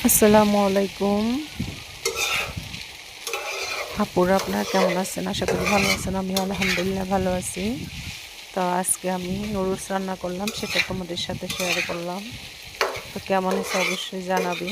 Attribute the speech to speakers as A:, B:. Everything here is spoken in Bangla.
A: আসসালামু আলাইকুম আপুরা, আপনারা কেমন আছেন? আশা করি ভালো আছেন। আমিও আলহামদুলিল্লাহ ভালো আছি। তো আজকে আমি নুডলস রান্না করলাম, সেটা তোমাদের সাথে শেয়ার করলাম। তো কেমন হয়েছে অবশ্যই জানাবে।